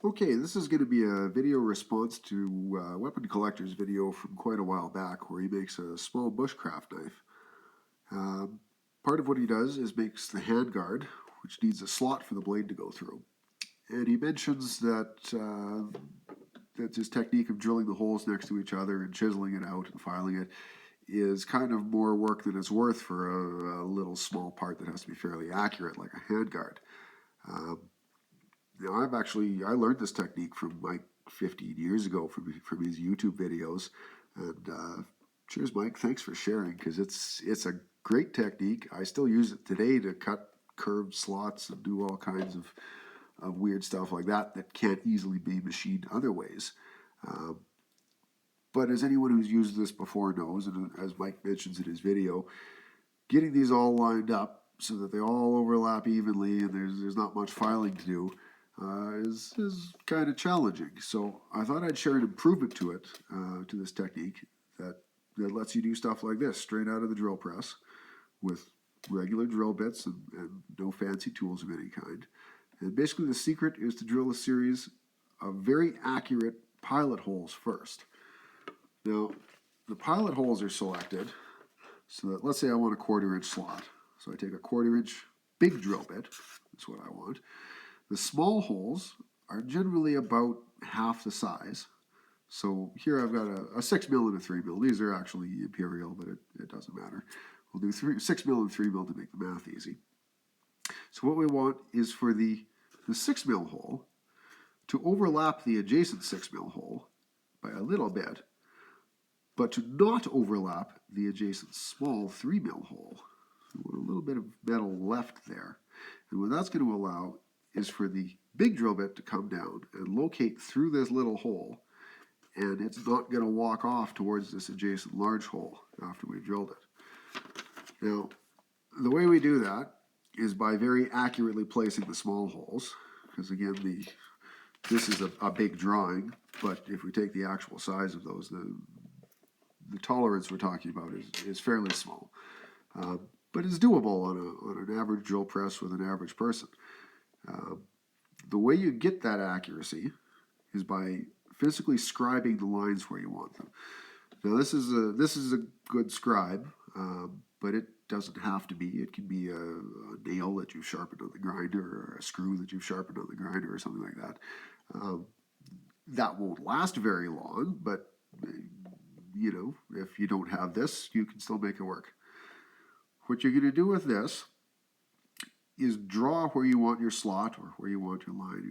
Okay, this is going to be a video response to Weapon Collector's video from quite a while back where he makes a small bushcraft knife. Um, Part of what he does is makes the handguard, which needs a slot for the blade to go through. And he mentions that his technique of drilling the holes next to each other and chiseling it out and filing it is kind of more work than it's worth for a little small part that has to be fairly accurate, like a handguard. Um, I learned this technique from Mike 15 years ago from his YouTube videos, and cheers, Mike. Thanks for sharing because it's a great technique. I still use it today to cut curved slots and do all kinds of weird stuff like that can't easily be machined other ways. Um, but as anyone who's used this before knows, and as Mike mentions in his video, getting these all lined up so that they all overlap evenly and there's not much filing to do is kind of challenging. So I thought I'd share an improvement to it, to this technique that lets you do stuff like this straight out of the drill press with regular drill bits and no fancy tools of any kind. And basically the secret is to drill a series of very accurate pilot holes first. Now, the pilot holes are selected so that, let's say I want a 1/4 inch slot. So I take a 1/4 inch big drill bit, that's what I want. The small holes are generally about half the size. So here I've got a 6 mil and a 3 mil. These are actually imperial, but it doesn't matter. We'll do 6 mil and 3 mil to make the math easy. So what we want is for the 6 mil hole to overlap the adjacent 6 mil hole by a little bit, but to not overlap the adjacent small 3 mil hole. So we want a little bit of metal left there. And what that's going to allow is for the big drill bit to come down and locate through this little hole, and it's not going to walk off towards this adjacent large hole after we've drilled it. Now, the way we do that is by very accurately placing the small holes, because again, this is a big drawing, but if we take the actual size of those, the tolerance we're talking about is fairly small. But it's doable on an average drill press with an average person. The way you get that accuracy is by physically scribing the lines where you want them. Now this is a good scribe, but it doesn't have to be. It can be a nail that you've sharpened on the grinder, or a screw that you've sharpened on the grinder, or something like that. That won't last very long, but you know, if you don't have this, you can still make it work. What you're going to do with this is draw where you want your slot or where you want your line.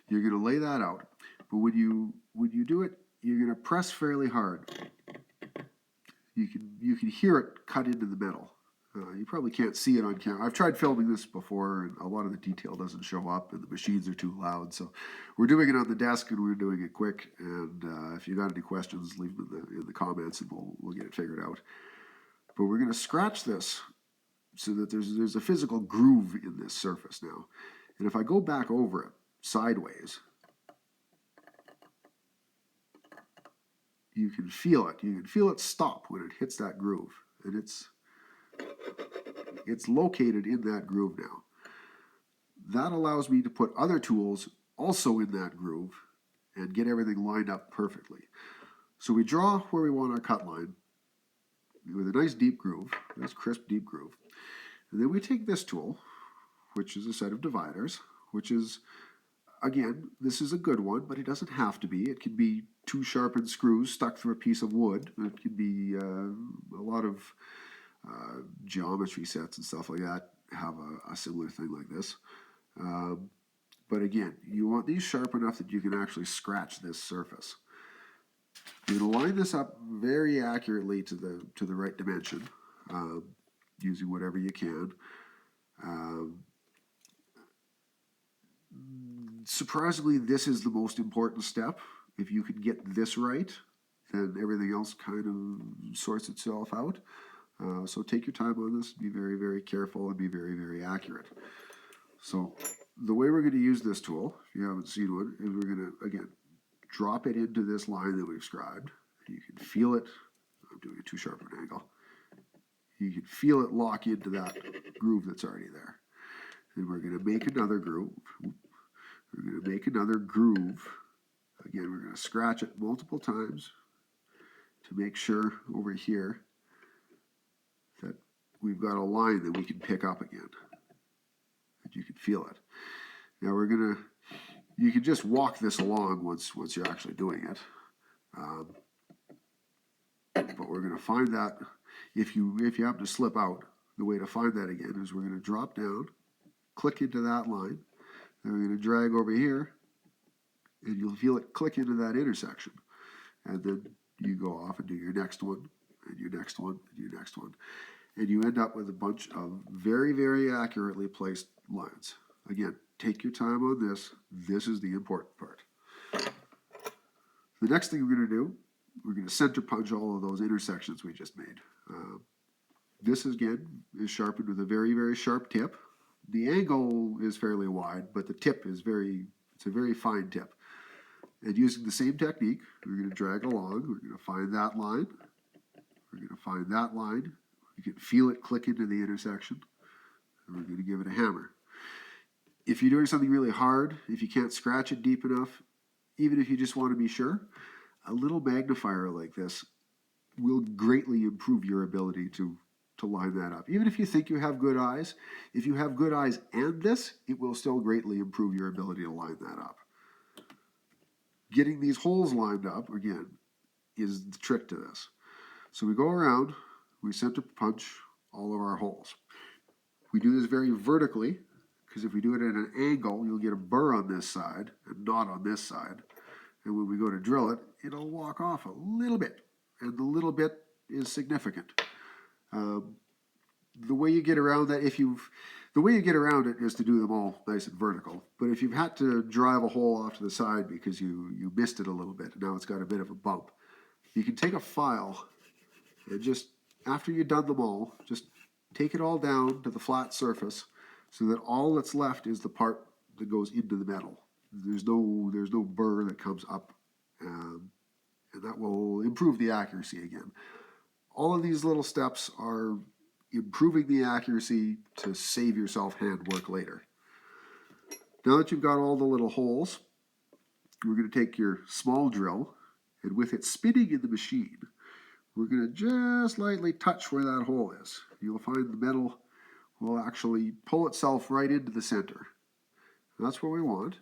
You're gonna lay that out. But when you do it, you're gonna press fairly hard. You can hear it cut into the metal. You probably can't see it on camera. I've tried filming this before, and a lot of the detail doesn't show up, and the machines are too loud. So we're doing it on the desk, and we're doing it quick. And if you got any questions, leave them in the comments, and we'll get it figured out. But we're gonna scratch this so that there's a physical groove in this surface now. And if I go back over it sideways, you can feel it. You can feel it stop when it hits that groove. And it's located in that groove now. That allows me to put other tools also in that groove and get everything lined up perfectly. So we draw where we want our cut line with a nice deep groove, nice crisp deep groove. And then we take this tool, which is a set of dividers, which is, again, this is a good one, but it doesn't have to be. It can be 2 sharpened screws stuck through a piece of wood. It can be a lot of geometry sets and stuff like that have a similar thing like this. But again, you want these sharp enough that you can actually scratch this surface. You're going to line this up very accurately to the right dimension, using whatever you can. Surprisingly, this is the most important step. If you can get this right, then everything else kind of sorts itself out. So take your time on this, be very, very careful, and be very, very accurate. So the way we're going to use this tool, if you haven't seen one, is we're going to, again, drop it into this line that we've scribed. You can feel it. I'm doing a too sharp an angle. You can feel it lock into that groove that's already there. And we're going to make another groove. We're going to make another groove. Again, we're going to scratch it multiple times to make sure over here that we've got a line that we can pick up again, that you can feel it. Now you can just walk this along once you're actually doing it. But we're going to find that if you happen to slip out, the way to find that again is we're going to drop down, click into that line, then we're going to drag over here, and you'll feel it click into that intersection. And then you go off and do your next one, and your next one, and your next one. And you end up with a bunch of very, very accurately placed lines. Again, take your time on this. This is the important part. The next thing we're going to do, we're going to center punch all of those intersections we just made. This, again, is sharpened with a very, very sharp tip. The angle is fairly wide, but the tip is it's a very fine tip. And using the same technique, we're going to drag along. We're going to find that line. We're going to find that line. You can feel it click into the intersection. And we're going to give it a hammer. If you're doing something really hard, if you can't scratch it deep enough, even if you just want to be sure, a little magnifier like this will greatly improve your ability to line that up. Even if you think you have good eyes, if you have good eyes and this, it will still greatly improve your ability to line that up. Getting these holes lined up, again, is the trick to this. So we go around, we center punch all of our holes. We do this very vertically, because if we do it at an angle, you'll get a burr on this side and not on this side. And when we go to drill it, it'll walk off a little bit. And the little bit is significant. The way you get around that, the way you get around it is to do them all nice and vertical. But if you've had to drive a hole off to the side because you missed it a little bit, now it's got a bit of a bump, you can take a file and just, after you've done them all, just take it all down to the flat surface so that all that's left is the part that goes into the metal. There's no burr that comes up, and that will improve the accuracy again. All of these little steps are improving the accuracy to save yourself hand work later. Now that you've got all the little holes, we're going to take your small drill, and with it spinning in the machine, we're going to just lightly touch where that hole is. You'll find the metal will actually pull itself right into the center. And that's what we want.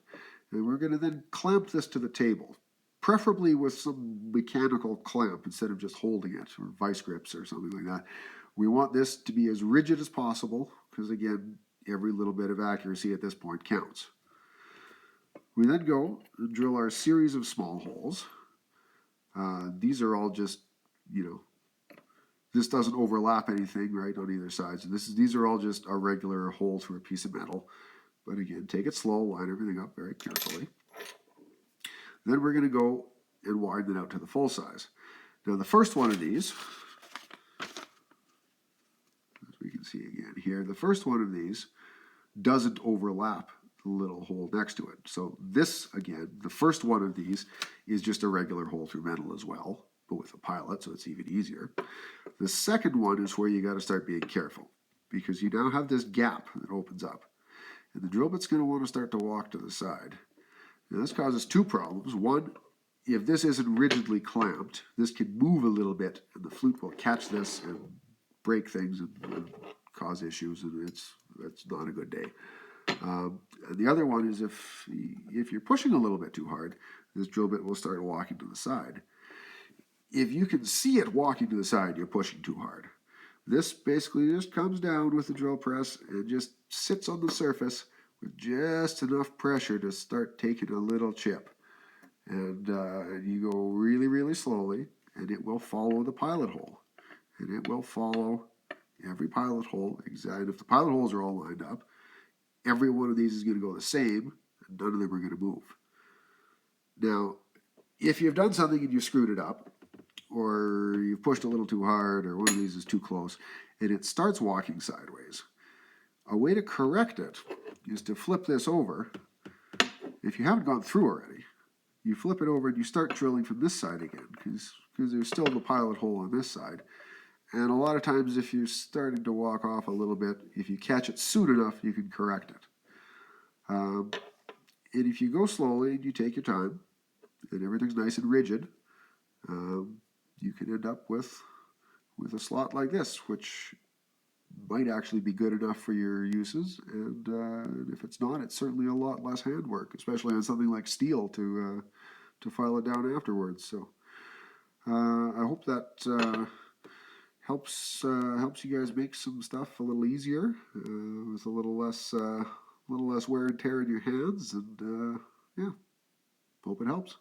And we're going to then clamp this to the table, preferably with some mechanical clamp instead of just holding it, or vice grips or something like that. We want this to be as rigid as possible because, again, every little bit of accuracy at this point counts. We then go and drill our series of small holes. These are all just, this doesn't overlap anything, right, on either side. So these are all just a regular hole through a piece of metal. But again, take it slow, line everything up very carefully. Then we're going to go and widen it out to the full size. Now the first one of these, as we can see again here, the first one of these doesn't overlap the little hole next to it. So this, again, the first one of these is just a regular hole through metal as well, but with a pilot, so it's even easier. The second one is where you got to start being careful because you now have this gap that opens up. And the drill bit's going to want to start to walk to the side. Now this causes two problems. One, if this isn't rigidly clamped, this can move a little bit and the flute will catch this and break things and cause issues, and it's not a good day. And the other one is if you're pushing a little bit too hard, this drill bit will start walking to the side. If you can see it walking to the side, you're pushing too hard. This basically just comes down with the drill press and just sits on the surface with just enough pressure to start taking a little chip. And you go really, really slowly, and it will follow the pilot hole. And it will follow every pilot hole. And if the pilot holes are all lined up, every one of these is going to go the same, and none of them are going to move. Now, if you've done something and you screwed it up, or you've pushed a little too hard, or one of these is too close, and it starts walking sideways, a way to correct it is to flip this over. If you haven't gone through already, you flip it over and you start drilling from this side again, because there's still the pilot hole on this side. And a lot of times if you're starting to walk off a little bit, if you catch it soon enough, you can correct it. And if you go slowly and you take your time, and everything's nice and rigid, you can end up with a slot like this, which might actually be good enough for your uses. And if it's not, it's certainly a lot less handwork, especially on something like steel to file it down afterwards. So I hope that helps you guys make some stuff a little easier, with a little less wear and tear in your hands. And yeah, hope it helps.